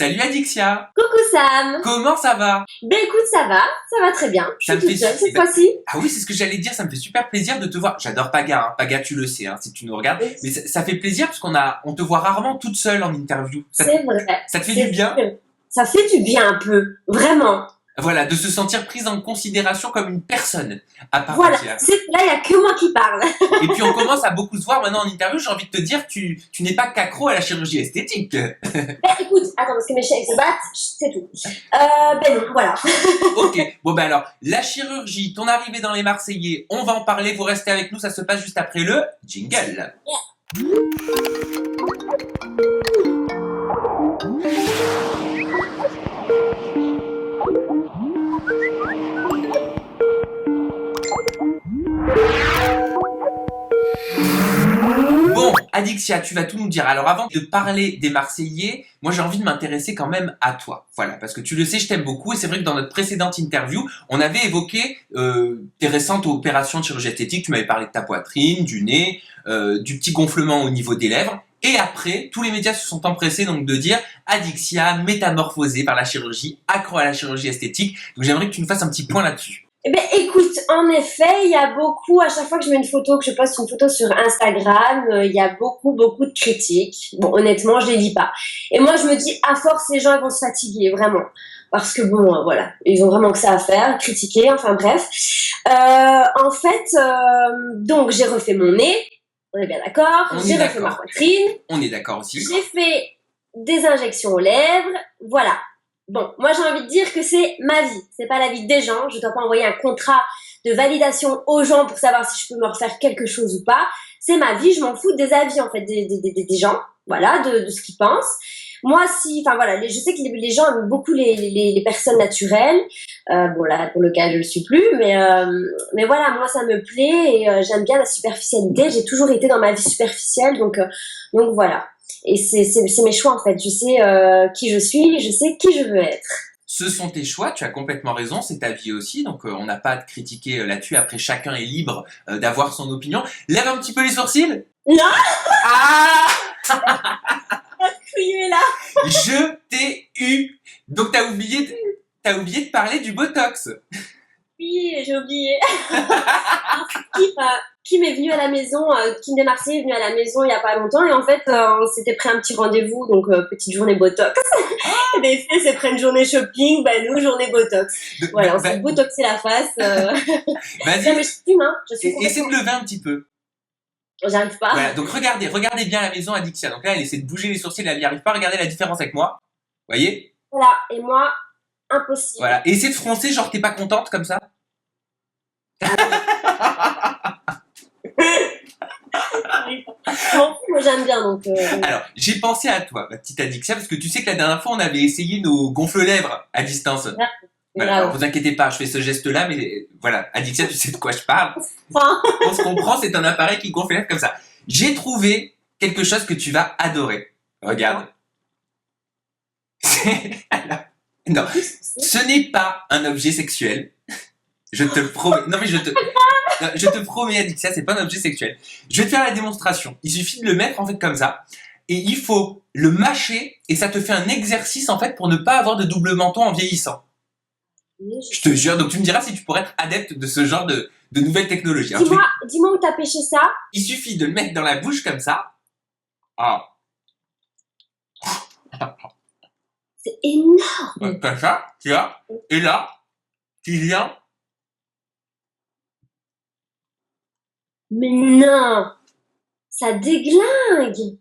Salut Adixia. Coucou Sam. Comment ça va? Ben écoute, ça va très bien. Je suis toute seule cette fois-ci. Ah oui, c'est ce que j'allais dire, ça me fait super plaisir de te voir. J'adore Paga, hein. Paga tu le sais, hein, si tu nous regardes. Oui. Mais ça fait plaisir parce on te voit rarement toute seule en interview. C'est vrai. Ça te fait du bien? Ça fait du bien un peu, vraiment. Voilà, de se sentir prise en considération comme une personne à part Voilà, entière. là il n'y a que moi qui parle. Et puis on commence à beaucoup se voir maintenant en interview, j'ai envie de te dire, tu n'es pas qu'accro à la chirurgie esthétique. Ben écoute, attends, parce que mes chiens se battent, c'est tout. Ben non, voilà. Ok, bon ben alors, la chirurgie, ton arrivée dans les Marseillais, on va en parler, vous restez avec nous, ça se passe juste après le jingle. Bon, Adixia, tu vas tout nous dire. Alors avant de parler des Marseillais, moi j'ai envie de m'intéresser quand même à toi. Voilà, parce que tu le sais, je t'aime beaucoup et c'est vrai que dans notre précédente interview, on avait évoqué tes récentes opérations de chirurgie esthétique. Tu m'avais parlé de ta poitrine, du nez, du petit gonflement au niveau des lèvres. Et après, tous les médias se sont empressés donc de dire Adixia métamorphosée par la chirurgie, accro à la chirurgie esthétique. Donc j'aimerais que tu nous fasses un petit point là-dessus. Eh ben écoute, en effet, il y a beaucoup, à chaque fois que je mets une photo, que je poste une photo sur Instagram, il y a beaucoup de critiques. Bon, honnêtement, je les lis pas. Et moi, je me dis, à force, les gens ils vont se fatiguer, vraiment. Parce que bon, voilà, ils ont vraiment que ça à faire, critiquer, enfin bref. En fait, donc j'ai refait mon nez, on est bien d'accord. J'ai refait ma poitrine. On est d'accord aussi. J'ai fait des injections aux lèvres, voilà. Bon, moi j'ai envie de dire que c'est ma vie, c'est pas la vie des gens. Je dois pas envoyer un contrat de validation aux gens pour savoir si je peux me refaire quelque chose ou pas. C'est ma vie, je m'en fous des avis en fait des gens, voilà, de ce qu'ils pensent. Moi, enfin voilà, je sais que les gens aiment beaucoup les personnes naturelles. Bon là, pour le cas, je le suis plus, mais voilà, moi ça me plaît et j'aime bien la superficialité. J'ai toujours été dans ma vie superficielle, donc voilà. Et c'est mes choix en fait. Je sais qui je suis, je sais qui je veux être. Ce sont tes choix, tu as complètement raison, c'est ta vie aussi, donc on n'a pas à te critiquer là-dessus. Après, chacun est libre d'avoir son opinion. Lève un petit peu les sourcils. Non. Ah. Tu es là. Je t'ai eu. Donc t'as oublié de parler du Botox. Oui, j'ai oublié. Qui m'est venu à la maison, Kim des Marseillais est venu à la maison il y a pas longtemps et en fait on s'était pris un petit rendez-vous, donc petite journée Botox. Les filles c'est pris une journée shopping, bah nous journée Botox. Voilà, on s'est botoxé la face. Vas-y. Non mais je fume, hein. Essaie de lever un petit peu. J'arrive pas. Voilà, donc regardez bien la maison Adixia. Donc là elle essaie de bouger les sourcils, elle n'y arrive pas. Regardez la différence avec moi. Voyez? Voilà, et moi, impossible. Voilà, et essaie de froncer, genre t'es pas contente comme ça. Moi j'aime bien donc. Alors, j'ai pensé à toi, ma petite Adixia, parce que tu sais que la dernière fois on avait essayé nos gonfle-lèvres à distance. Voilà, alors vous inquiétez pas, je fais ce geste-là, mais voilà, Adixia, tu sais de quoi je parle. On se comprend, c'est un appareil qui gonfle les lèvres comme ça. J'ai trouvé quelque chose que tu vas adorer. Regarde. Alors, non, ce n'est pas un objet sexuel. Je te le promets. Non mais je te promets, Adixia, c'est pas un objet sexuel. Je vais te faire la démonstration. Il suffit de le mettre en fait comme ça. Et il faut le mâcher et ça te fait un exercice en fait pour ne pas avoir de double menton en vieillissant. Je te jure, donc tu me diras si tu pourrais être adepte de ce genre de nouvelles technologies. Dis-moi où t'as pêché ça. Il suffit de le mettre dans la bouche comme ça. Ah. C'est énorme. Comme ça, tu vois. Et là, tu viens. Mais non, ça déglingue.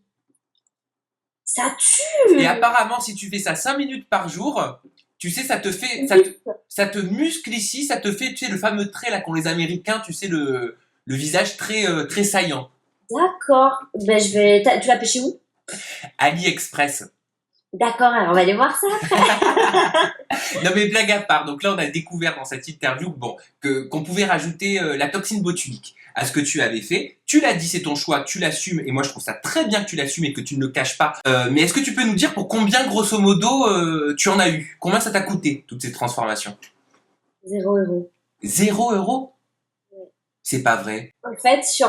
Ça tue. Et apparemment, si tu fais ça 5 minutes par jour, tu sais, ça te muscle ici, ça te fait, tu sais, le fameux trait là qu'ont les Américains, tu sais, le visage très saillant. D'accord. Ben tu l'as pêché où? AliExpress. D'accord, alors on va aller voir ça après. Non mais blague à part, donc là on a découvert dans cette interview qu'on pouvait rajouter la toxine botulique à ce que tu avais fait. Tu l'as dit, c'est ton choix, tu l'assumes et moi je trouve ça très bien que tu l'assumes et que tu ne le caches pas. Mais est-ce que tu peux nous dire pour combien grosso modo tu en as eu? Combien ça t'a coûté toutes ces transformations? 0 €. 0 €? Ouais. C'est pas vrai. En fait, si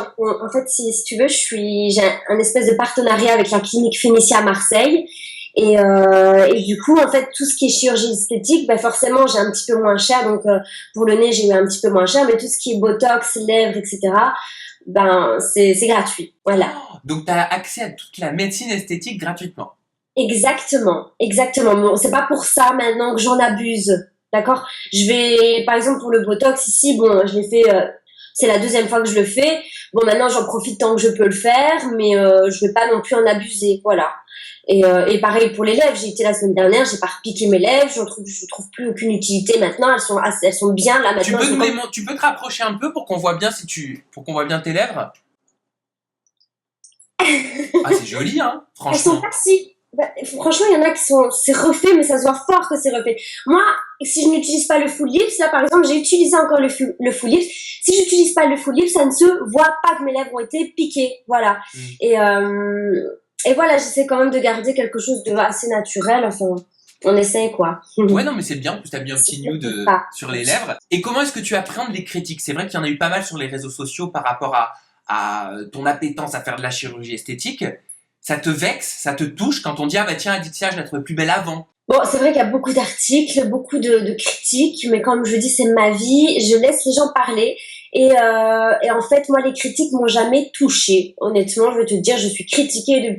tu veux, j'ai un espèce de partenariat avec la clinique Fénicia à Marseille. Et du coup, en fait, tout ce qui est chirurgie esthétique, ben forcément, j'ai un petit peu moins cher. Donc, pour le nez, j'ai eu un petit peu moins cher. Mais tout ce qui est botox, lèvres, etc., ben, c'est gratuit. Voilà. Donc, tu as accès à toute la médecine esthétique gratuitement. Exactement, exactement. Bon, c'est pas pour ça maintenant que j'en abuse, d'accord? Je vais, par exemple, pour le Botox ici, bon, je l'ai fait, c'est la deuxième fois que je le fais. Bon, maintenant j'en profite tant que je peux le faire, mais je vais pas non plus en abuser, voilà. Et pareil pour les lèvres, j'ai été la semaine dernière, j'ai pas repiqué mes lèvres, je trouve plus aucune utilité maintenant. Elles sont bien là Tu maintenant. peux, tu peux te rapprocher un peu pour qu'on voit bien pour qu'on voit bien tes lèvres. Ah, c'est joli, hein, Elles sont franchement. pas si. Bah, franchement, il y en a qui sont. C'est refait, mais ça se voit fort que c'est refait. Moi, si je n'utilise pas le full lips, là par exemple, j'ai utilisé encore le full lips. Si j'utilise pas le full lips, ça ne se voit pas que mes lèvres ont été piquées. Voilà. Et, et voilà, j'essaie quand même de garder quelque chose de assez naturel. Enfin, on essaie quoi. Ouais, non, mais c'est bien. En plus, t'as mis un petit nude sur les lèvres. Et comment est-ce que tu appréhendes les critiques? C'est vrai qu'il y en a eu pas mal sur les réseaux sociaux par rapport à ton appétence à faire de la chirurgie esthétique. Ça te vexe, ça te touche quand on dit ah bah tiens Adixia, je la trouvais plus belle avant. Bon, c'est vrai qu'il y a beaucoup d'articles, beaucoup de critiques, mais comme je dis, c'est ma vie, je laisse les gens parler. Et en fait, moi, les critiques m'ont jamais touchée. Honnêtement, je vais te dire, je suis critiquée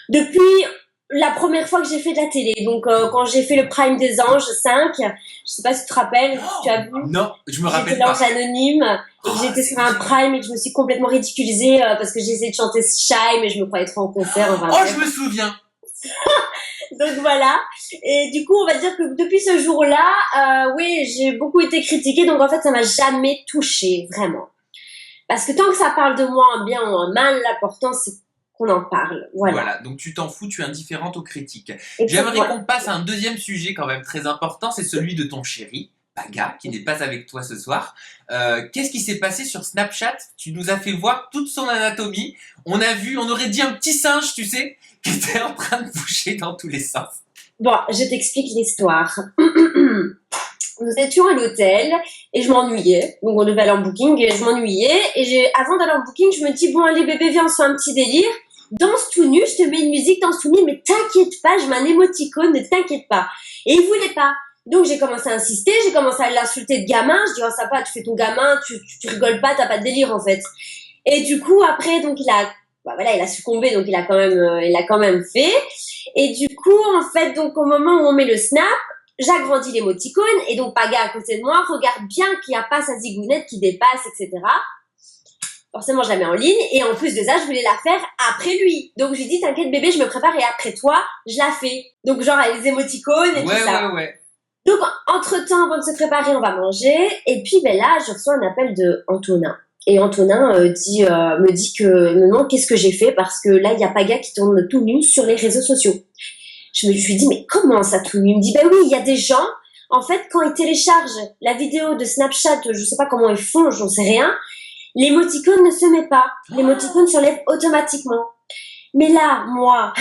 depuis la première fois que j'ai fait de la télé. Donc, quand j'ai fait le Prime des Anges 5, je sais pas si tu te rappelles, si tu as vu. Non, je me rappelle J'étais pas. l'ange anonyme et que j'étais sur un Prime et que je me suis complètement ridiculisée parce que j'ai essayé de chanter Shy, mais je me croyais trop en concert. Enfin, Oh, je me souviens. donc voilà. Et du coup, on va dire que depuis ce jour-là, oui, j'ai beaucoup été critiquée. Donc en fait, ça m'a jamais touchée, vraiment. Parce que tant que ça parle de moi en bien ou en mal, l'important c'est qu'on en parle. Voilà. Donc tu t'en fous, tu es indifférente aux critiques. Exactement. J'aimerais qu'on passe à un deuxième sujet quand même très important, c'est celui de ton chéri, Paga, qui n'est pas avec toi ce soir. Qu'est-ce qui s'est passé sur Snapchat? Tu nous as fait voir toute son anatomie. On a vu, on aurait dit un petit singe, tu sais, qui était en train de bouger dans tous les sens. Bon, je t'explique l'histoire. Nous étions à l'hôtel et je m'ennuyais. Donc on devait aller en booking et je m'ennuyais. Et avant d'aller en booking, je me dis, bon allez bébé, viens, on se fait un petit délire. Danse tout nu, je te mets une musique, danse tout nu, mais t'inquiète pas, je mets un émoticône, ne t'inquiète pas. Et il voulait pas. Donc j'ai commencé à insister, j'ai commencé à l'insulter de gamin. Je dis, oh ça va, tu fais ton gamin, tu rigoles pas, t'as pas de délire en fait. Et du coup, après, donc voilà, il a succombé, donc il a quand même fait. Et du coup, en fait, donc au moment où on met le snap, j'agrandis l'émoticône et donc Paga à côté de moi regarde bien qu'il n'y a pas sa zigounette qui dépasse, etc. Forcément, je la mets en ligne et en plus de ça, je voulais la faire après lui. Donc, je lui dis, t'inquiète bébé, je me prépare et après toi, je la fais. Donc, genre, avec les émoticônes et tout ça. Ouais. Donc, entre-temps, avant de se préparer, on va manger. Et puis, ben là, je reçois un appel de Antonin. Et Antonin me demande qu'est-ce que j'ai fait parce que là, il y a Paga qui tourne tout nu sur les réseaux sociaux. Je lui dis, mais comment ça tout nu? Il me dit, ben oui, il y a des gens, en fait, quand ils téléchargent la vidéo de Snapchat, je sais pas comment ils font, j'en sais rien, l'émoticône ne se met pas. L'émoticône s'enlève automatiquement. Mais là, moi,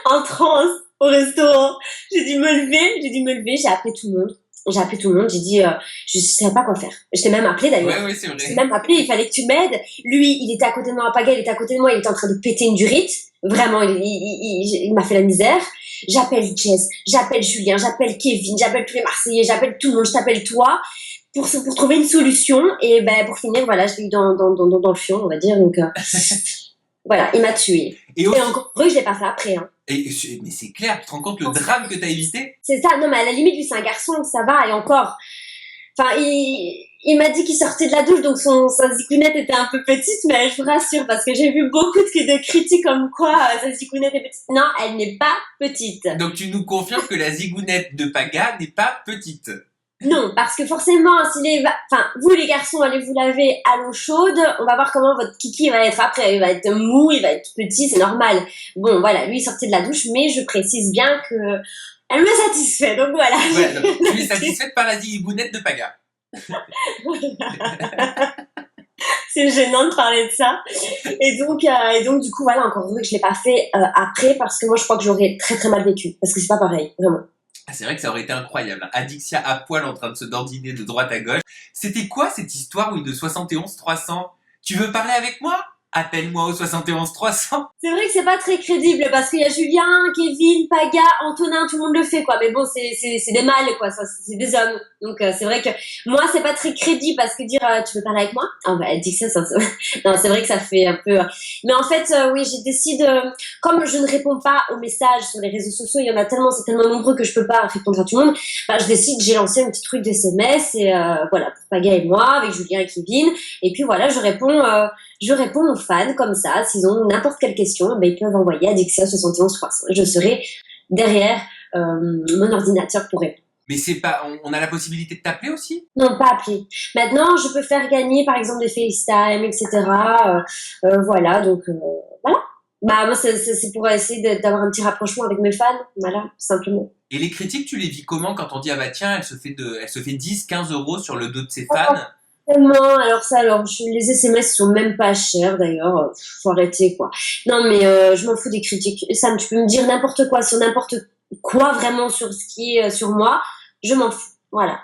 en transe, au restaurant, j'ai dû me lever, j'ai appelé tout le monde, j'ai dit, je savais pas quoi faire. Je t'ai même appelé d'ailleurs. Ouais, c'est vrai. Je t'ai même appelé, il fallait que tu m'aides. Lui, il était à côté de moi, Paga, il était à côté de moi, il était en train de péter une durite. Vraiment, il m'a fait la misère. J'appelle Jess, j'appelle Julien, j'appelle Kevin, j'appelle tous les Marseillais, j'appelle tout le monde, je t'appelle toi pour trouver une solution. Et ben, pour finir, voilà, je l'ai eu dans le fion, on va dire. Donc, voilà, il m'a tué. Et encore heureux, je l'ai pas fait après. Hein. Mais c'est clair, tu te rends compte le drame que t'as évité? C'est ça, non, mais à la limite, lui, c'est un garçon, ça va, et encore. Enfin, il m'a dit qu'il sortait de la douche, donc sa zigounette était un peu petite, mais je vous rassure, parce que j'ai vu beaucoup de critiques comme quoi sa zigounette est petite. Non, elle n'est pas petite. Donc tu nous confirmes que la zigounette de Paga n'est pas petite? Non, parce que forcément, vous les garçons, allez vous laver à l'eau chaude, on va voir comment votre kiki va être après. Il va être mou, il va être petit, c'est normal. Bon, voilà, lui, il sortait de la douche, mais je précise bien que elle me satisfait, donc voilà. Ouais, donc, tu es satisfaite par la zigounette de Paga. C'est gênant de parler de ça. Et donc du coup, voilà, encore heureux que je l'ai pas fait après, parce que moi, je crois que j'aurais très très mal vécu, parce que c'est pas pareil, vraiment. Ah, c'est vrai que ça aurait été incroyable. Adixia à poil en train de se dandiner de droite à gauche. C'était quoi cette histoire, oui, de 71 300? Tu veux parler avec moi? Appelle-moi au 71 300. C'est vrai que c'est pas très crédible parce qu'il y a Julien, Kevin, Paga, Antonin, tout le monde le fait quoi. Mais bon, c'est des mâles quoi, ça, c'est des hommes. Donc c'est vrai que moi c'est pas très crédible parce que dire tu veux parler avec moi? Ah bah elle dit que ça. Non, c'est vrai que ça fait un peu. Mais en fait oui, j'ai décidé comme je ne réponds pas aux messages sur les réseaux sociaux, il y en a tellement, c'est tellement nombreux que je peux pas répondre à tout le monde. Bah j'ai lancé un petit truc de SMS et voilà pour Paga et moi avec Julien et Kevin. Et puis voilà, je réponds aux fans comme ça. S'ils ont n'importe quelle question, ben, ils peuvent envoyer à Dixia 71 300. Je serai derrière mon ordinateur pour répondre. Mais c'est pas, on a la possibilité de t'appeler aussi? Non, pas appeler. Maintenant, je peux faire gagner, par exemple, des FaceTime, etc. Voilà, donc voilà. Bah moi, c'est pour essayer d'avoir un petit rapprochement avec mes fans, voilà, simplement. Et les critiques, tu les vis comment quand on dit ah bah tiens, elle se fait 10, 15 euros sur le dos de ses fans? Vraiment, les SMS sont même pas chers d'ailleurs, faut arrêter quoi. Non mais je m'en fous des critiques. Sam, tu peux me dire n'importe quoi sur n'importe quoi vraiment sur ce qui est sur moi, je m'en fous. Voilà,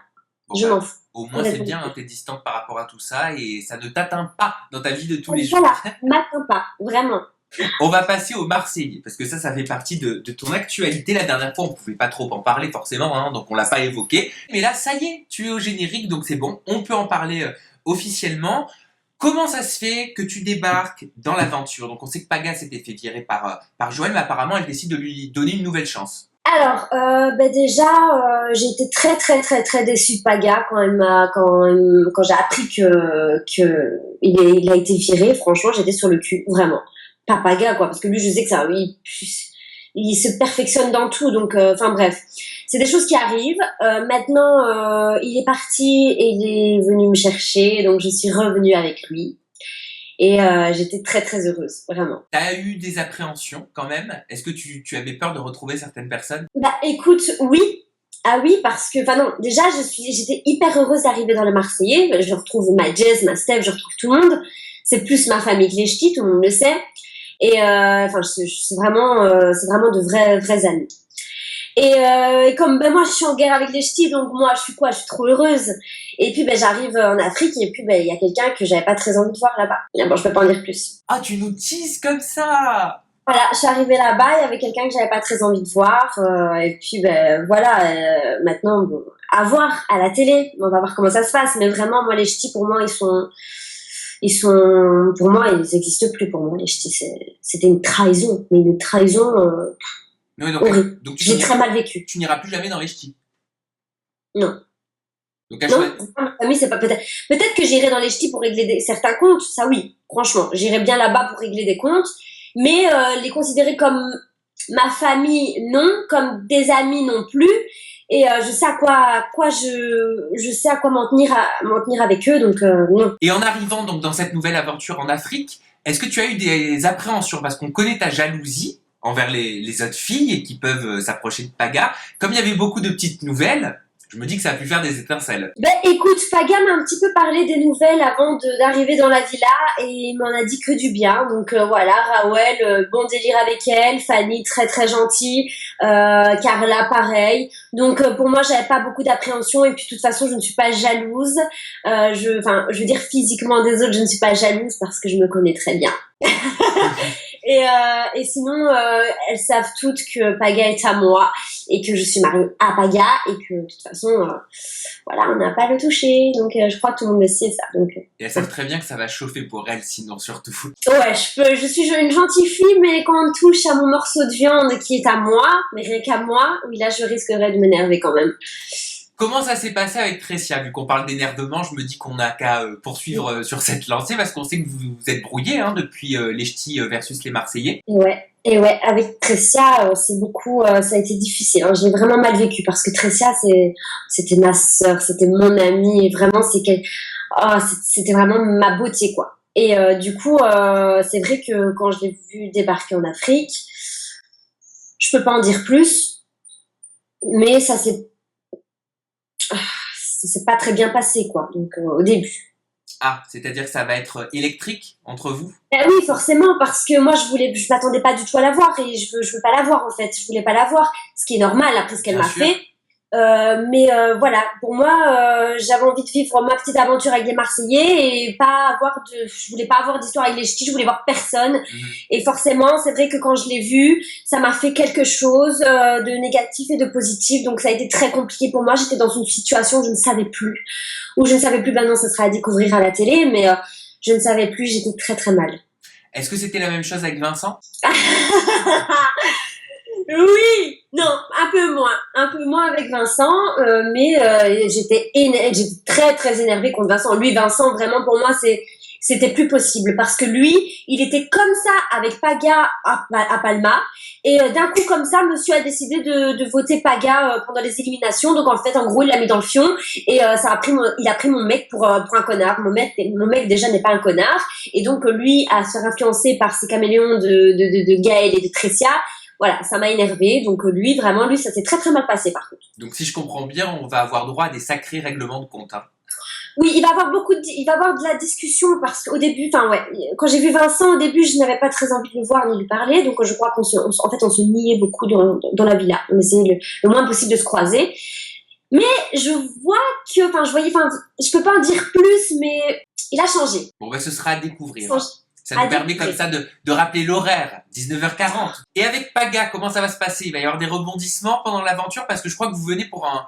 Bon, je bah, m'en fous. au moins c'est bien, hein, t'es distante par rapport à tout ça et ça ne t'atteint pas dans ta vie de tous les jours. Voilà, m'attends pas, vraiment. On va passer aux Marseillais, parce que ça fait partie de ton actualité. La dernière fois, on pouvait pas trop en parler forcément, hein, donc on l'a pas évoqué. Mais là, ça y est, tu es au générique, donc c'est bon, on peut en parler officiellement. Comment ça se fait que tu débarques dans l'aventure? Donc on sait que Paga s'était fait virer par Joël, mais apparemment elle décide de lui donner une nouvelle chance. Alors, déjà, j'ai été très très très très déçue de Paga quand j'ai appris que il a été viré. Franchement, j'étais sur le cul, vraiment. Pas Paga quoi, parce que lui, je sais que ça, il se perfectionne dans tout. Donc, enfin bref, c'est des choses qui arrivent. Maintenant, il est parti et il est venu me chercher, donc je suis revenue avec lui. Et j'étais très très heureuse, vraiment. T'as eu des appréhensions quand même? Est-ce que tu avais peur de retrouver certaines personnes? Bah écoute, oui. Ah oui, parce que, enfin non, déjà j'étais hyper heureuse d'arriver dans le Marseillais. Je retrouve ma Jess, ma Steph, je retrouve tout le monde. C'est plus ma famille que les ch'tis, tout le monde le sait. Et enfin, c'est vraiment de vrais amis. Et comme ben moi je suis en guerre avec les ch'tis, donc moi je suis quoi? Je suis trop heureuse. Et puis ben j'arrive en Afrique et puis ben il y a quelqu'un que j'avais pas très envie de voir là-bas. Et bon, je peux pas en dire plus. Ah, tu nous teases comme ça! Voilà, je suis arrivée là-bas, il y avait quelqu'un que j'avais pas très envie de voir. Et puis ben voilà, maintenant bon, à voir à la télé, on va voir comment ça se passe. Mais vraiment moi les ch'tis pour moi pour moi ils existent plus pour moi les ch'tis. C'était une trahison, mais une trahison. Oui, Horrible. donc J'ai très mal vécu. tu n'iras plus jamais dans les ch'tis. Non. Donc à Non, choisir. ma famille, c'est pas peut-être. Peut-être que j'irai dans les ch'tis pour régler certains comptes, ça oui, franchement. J'irai bien là-bas pour régler des comptes, mais les considérer comme ma famille, non, comme des amis non plus. Et je sais je sais à quoi m'en tenir avec eux, donc non. Et en arrivant donc dans cette nouvelle aventure en Afrique, est-ce que tu as eu des appréhensions? Parce qu'on connaît ta jalousie envers les autres filles qui peuvent s'approcher de Paga. Comme il y avait beaucoup de petites nouvelles, je me dis que ça a pu faire des étincelles. Ben écoute, Paga m'a un petit peu parlé des nouvelles avant d'arriver dans la villa et il m'en a dit que du bien. Donc voilà, Raoul, bon délire avec elle, Fanny très très gentille, Carla pareil. Donc pour moi j'avais pas beaucoup d'appréhension et puis de toute façon je ne suis pas jalouse. Je veux dire physiquement des autres je ne suis pas jalouse parce que je me connais très bien. Et sinon, elles savent toutes que Paga est à moi et que je suis mariée à Paga et que de toute façon, voilà, on n'a pas à le toucher. Donc, je crois que tout le monde le sait ça. Donc, Et elles savent très bien que ça va chauffer pour elles, sinon surtout. ouais, je suis une gentille fille, mais quand on touche à mon morceau de viande qui est à moi, mais rien qu'à moi, oui, là, je risquerais de m'énerver quand même. Comment ça s'est passé avec Tressia? Vu qu'on parle d'énervement, je me dis qu'on n'a qu'à poursuivre sur cette lancée parce qu'on sait que vous êtes brouillés depuis les ch'tis versus les Marseillais. Et ouais, avec Tressia, c'est beaucoup, ça a été difficile. Hein. J'ai vraiment mal vécu parce que Tressia, c'était ma sœur, c'était mon amie, et vraiment, c'était vraiment ma beauté, quoi. Et du coup, c'est vrai que quand je l'ai vue débarquer en Afrique, je peux pas en dire plus, mais ça s'est pas très bien passé, quoi. Donc, au début. Ah, c'est-à-dire que ça va être électrique entre vous? Oui, forcément, parce que moi, je m'attendais pas du tout à la voir et je veux pas la voir, en fait. Je voulais pas la voir. Ce qui est normal après ce qu'elle m'a fait. Voilà, pour moi, j'avais envie de vivre ma petite aventure avec les Marseillais et je voulais pas avoir d'histoire avec les ch'tis, je voulais voir personne. Et forcément, c'est vrai que quand je l'ai vu, ça m'a fait quelque chose de négatif et de positif. Donc ça a été très compliqué pour moi. J'étais dans une situation où je ne savais plus. Maintenant, ce sera à découvrir à la télé, mais je ne savais plus, j'étais très très mal. Est-ce que c'était la même chose avec Vincent? Oui, non, un peu moins avec Vincent, j'étais très très énervée contre Vincent. Lui, Vincent, vraiment pour moi, c'était plus possible parce que lui, il était comme ça avec Paga à Palma et d'un coup comme ça, monsieur a décidé de voter Paga pendant les éliminations. Donc en fait, en gros, il l'a mis dans le fion et il a pris mon mec pour un connard. Mon mec déjà n'est pas un connard et donc lui à se faire influencer par ces caméléons de Gaël et de Tressia. Voilà, ça m'a énervé. Donc lui, ça s'est très très mal passé par contre. Donc si je comprends bien, on va avoir droit à des sacrés règlements de compte. Hein. Oui, il va y avoir de la discussion parce qu'au début, quand j'ai vu Vincent au début, je n'avais pas très envie de le voir ni de lui parler. Donc je crois on se niait beaucoup dans la villa. On essayait le moins possible de se croiser. Mais je vois je peux pas en dire plus, mais il a changé. Bon, ce sera à découvrir. Ça nous permet comme ça de rappeler l'horaire, 19h40. Et avec Paga, comment ça va se passer? Il va y avoir des rebondissements pendant l'aventure parce que je crois que vous venez pour un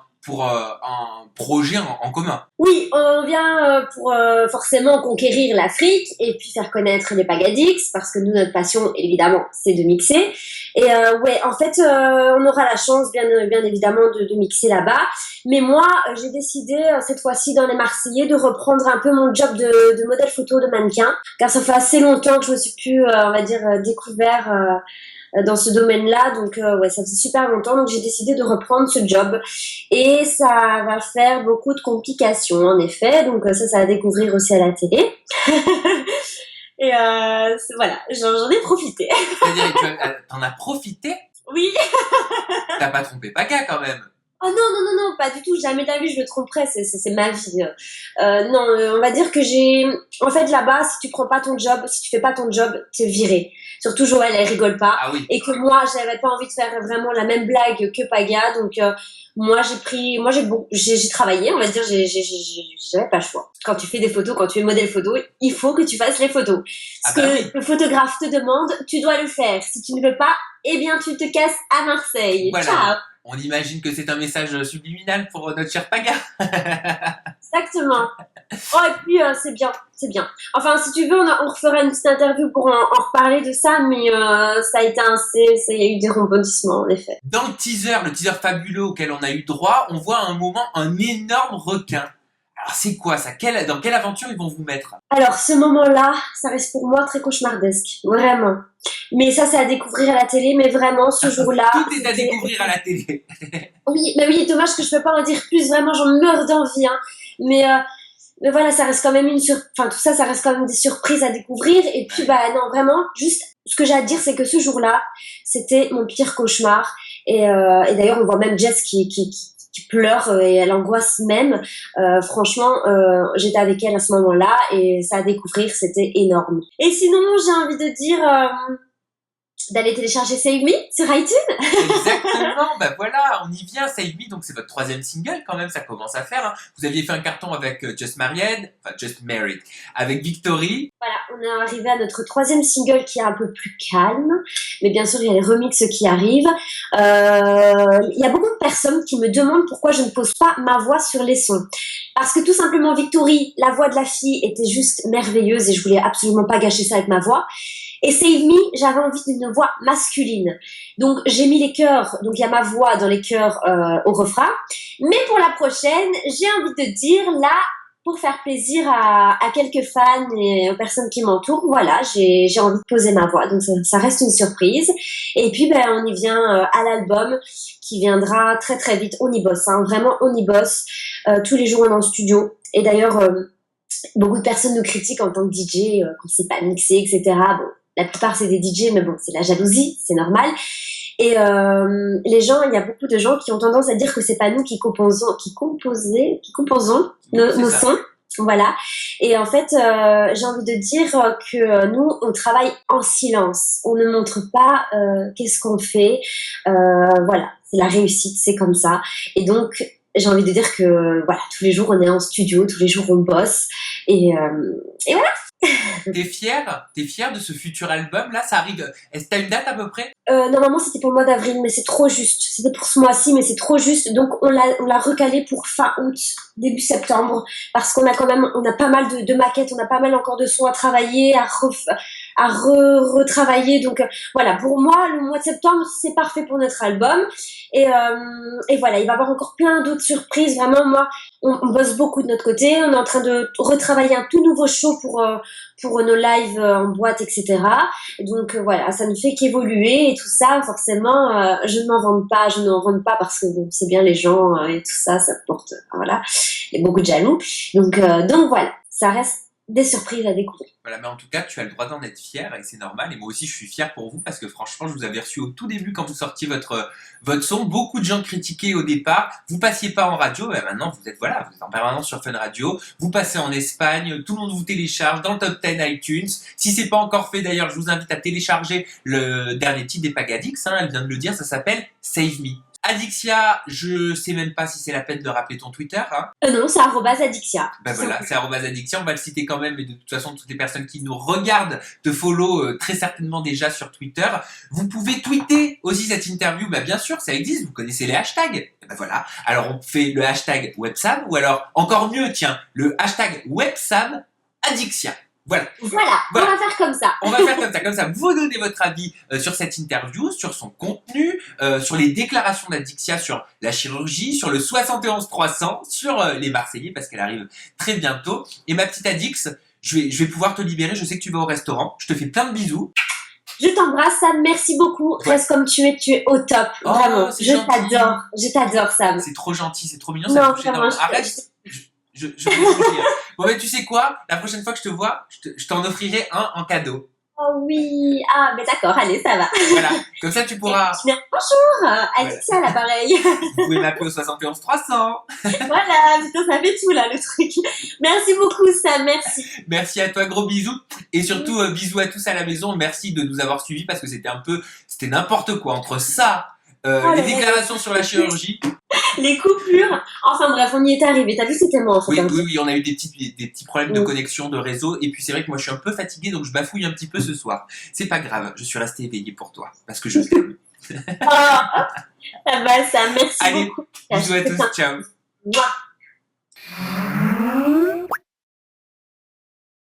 projet en commun. Oui, on vient pour forcément conquérir l'Afrique et puis faire connaître les Pagadix parce que nous, notre passion, évidemment, c'est de mixer. Et on aura la chance, bien évidemment, de mixer là-bas. Mais moi, j'ai décidé, cette fois-ci, dans les Marseillais, de reprendre un peu mon job de modèle photo de mannequin. Car ça fait assez longtemps que je me suis plus, découvert dans ce domaine-là. Donc, ça faisait super longtemps. Donc, j'ai décidé de reprendre ce job. Et ça va faire beaucoup de complications, en effet. Donc, ça va découvrir aussi à la télé. Et voilà, j'en ai profité. C'est-à-dire que t'en as profité? Oui. T'as pas trompé Paga quand même? Oh non, pas du tout, jamais de la vie je me tromperais, c'est ma vie. On va dire que en fait là-bas, si tu fais pas ton job, t'es viré. Surtout Joël, elle rigole pas. Ah oui. Et que moi, j'avais pas envie de faire vraiment la même blague que Paga, donc j'ai travaillé, on va dire, j'avais pas le choix. Quand tu fais des photos, quand tu es modèle photo, il faut que tu fasses les photos. Ce que le photographe te demande, tu dois le faire. Si tu ne veux pas, eh bien tu te casses à Marseille. Voilà. Ciao. On imagine que c'est un message subliminal pour notre cher Paga. Exactement. Oh, et puis, c'est bien. Enfin, si tu veux, on refera une petite interview pour en reparler de ça, mais ça a eu des rebondissements, en effet. Dans le teaser fabuleux auquel on a eu droit, on voit à un moment un énorme requin. Alors, c'est quoi ça? Dans quelle aventure ils vont vous mettre? Alors, ce moment-là, ça reste pour moi très cauchemardesque. Vraiment. Mais ça, c'est à découvrir à la télé, mais vraiment, ce jour-là... Tout est à découvrir à la télé. Oui, dommage que je peux pas en dire plus, vraiment, j'en meurs d'envie, hein. Mais voilà, ça reste quand même tout ça reste quand même des surprises à découvrir. Et puis, non, vraiment, juste, ce que j'ai à dire, c'est que ce jour-là, c'était mon pire cauchemar. Et d'ailleurs, on voit même Jess qui pleure et elle angoisse même. Franchement, j'étais avec elle à ce moment-là et ça à découvrir, c'était énorme. Et sinon, j'ai envie de dire d'aller télécharger Save Me sur iTunes. Exactement, voilà, on y vient. Save Me, donc c'est votre 3e single quand même, ça commence à faire. Hein. Vous aviez fait un carton avec Just Married, avec Victory. Voilà, on est arrivé à notre 3e single qui est un peu plus calme, mais bien sûr il y a les remixes qui arrivent. Il y a beaucoup de personnes qui me demandent pourquoi je ne pose pas ma voix sur les sons. Parce que tout simplement Victory, la voix de la fille était juste merveilleuse et je voulais absolument pas gâcher ça avec ma voix. Et Save Me, j'avais envie d'une voix masculine. Donc j'ai mis les chœurs, donc il y a ma voix dans les chœurs au refrain. Mais pour la prochaine, j'ai envie de dire là, pour faire plaisir à quelques fans et aux personnes qui m'entourent, voilà, j'ai envie de poser ma voix. Donc ça reste une surprise. Et puis on y vient à l'album qui viendra très très vite. On y bosse, hein, vraiment on y bosse. Tous les jours on est en studio. Et d'ailleurs, beaucoup de personnes nous critiquent en tant que DJ quand c'est pas mixé, etc. Bon, la plupart c'est des DJ, mais bon, c'est la jalousie, c'est normal. Et les gens, il y a beaucoup de gens qui ont tendance à dire que c'est pas nous qui composons nos sons. Voilà. Et en fait, j'ai envie de dire que nous, on travaille en silence. On ne montre pas qu'est-ce qu'on fait. Voilà. c'est la réussite, c'est comme ça. Et donc, j'ai envie de dire que voilà, tous les jours on est en studio, tous les jours on bosse, et voilà. T'es fière de ce futur album là? Ça arrive. Est-ce que t'as une date à peu près? Normalement c'était pour le mois d'avril, mais c'est trop juste. C'était pour ce mois-ci, mais c'est trop juste. Donc on l'a recalé pour fin août, début septembre, parce qu'on a quand même, on a pas mal de maquettes, on a pas mal encore de sons à travailler, à retravailler. Donc voilà, pour moi le mois de septembre c'est parfait pour notre album. Et voilà, il va y avoir encore plein d'autres surprises. Vraiment, moi, on bosse beaucoup de notre côté. On est en train de retravailler un tout nouveau show pour nos lives en boîte, etc. Et donc voilà, ça ne fait qu'évoluer et tout ça. Forcément, je ne m'en vante pas, je n'en vante pas parce que bon, c'est bien les gens et tout ça, ça porte, voilà, il y a beaucoup de jaloux. Donc voilà, ça reste des surprises à découvrir. Voilà, mais en tout cas, tu as le droit d'en être fier et c'est normal. Et moi aussi, je suis fier pour vous parce que franchement, je vous avais reçu au tout début quand vous sortiez votre son. Beaucoup de gens critiquaient au départ. Vous passiez pas en radio. Ben maintenant, vous êtes en permanence sur Fun Radio. Vous passez en Espagne. Tout le monde vous télécharge dans le top 10 iTunes. Si c'est pas encore fait, d'ailleurs, je vous invite à télécharger le dernier titre des Pagadix. Elle vient de le dire. Ça s'appelle Save Me. Adixia, je sais même pas si c'est la peine de rappeler ton Twitter. Non, c'est @Adixia. Ben voilà, c'est @Adixia, on va le citer quand même, mais de toute façon, toutes les personnes qui nous regardent te follow très certainement déjà sur Twitter. Vous pouvez tweeter aussi cette interview, bien sûr, ça existe, vous connaissez les hashtags. Et ben voilà, alors on fait le hashtag Websam, ou alors encore mieux, tiens, le hashtag Websam Adixia. Voilà, on va faire comme ça. On va faire comme ça. Vous donnez votre avis sur cette interview, sur son contenu, sur les déclarations d'Adixia sur la chirurgie, sur le 71 300, sur les Marseillais parce qu'elle arrive très bientôt. Et ma petite Adix, je vais pouvoir te libérer. Je sais que tu vas au restaurant. Je te fais plein de bisous. Je t'embrasse, Sam. Merci beaucoup. Ouais. Reste comme tu es au top. Oh, vraiment. Je t'adore, Sam. C'est trop gentil, c'est trop mignon. Ça me touche énormément. Arrête. Je bon, mais tu sais quoi? La prochaine fois que je te vois, je t'en offrirai un en cadeau. Oh oui. Ah, mais d'accord, allez, ça va. Voilà. Comme ça, tu pourras. Bonjour. Adixia, à l'appareil. Vous pouvez m'appeler au 71 300. Voilà, putain, ça fait tout, là, le truc. Merci beaucoup, Sam. Merci. Merci à toi, gros bisous. Et surtout, bisous à tous à la maison. Merci de nous avoir suivis parce que c'était n'importe quoi entre ça, les déclarations sur la chirurgie. Les coupures. Enfin bref, on y est arrivé. T'as vu, c'était moi en fait. Oui, on a eu des petits problèmes de connexion, de réseau. Et puis c'est vrai que moi je suis un peu fatiguée, donc je bafouille un petit peu ce soir. C'est pas grave, je suis restée éveillée pour toi. Parce que je t'aime. Ça va, ça. Merci Allez, beaucoup. bisous à tous, ciao. Mouah.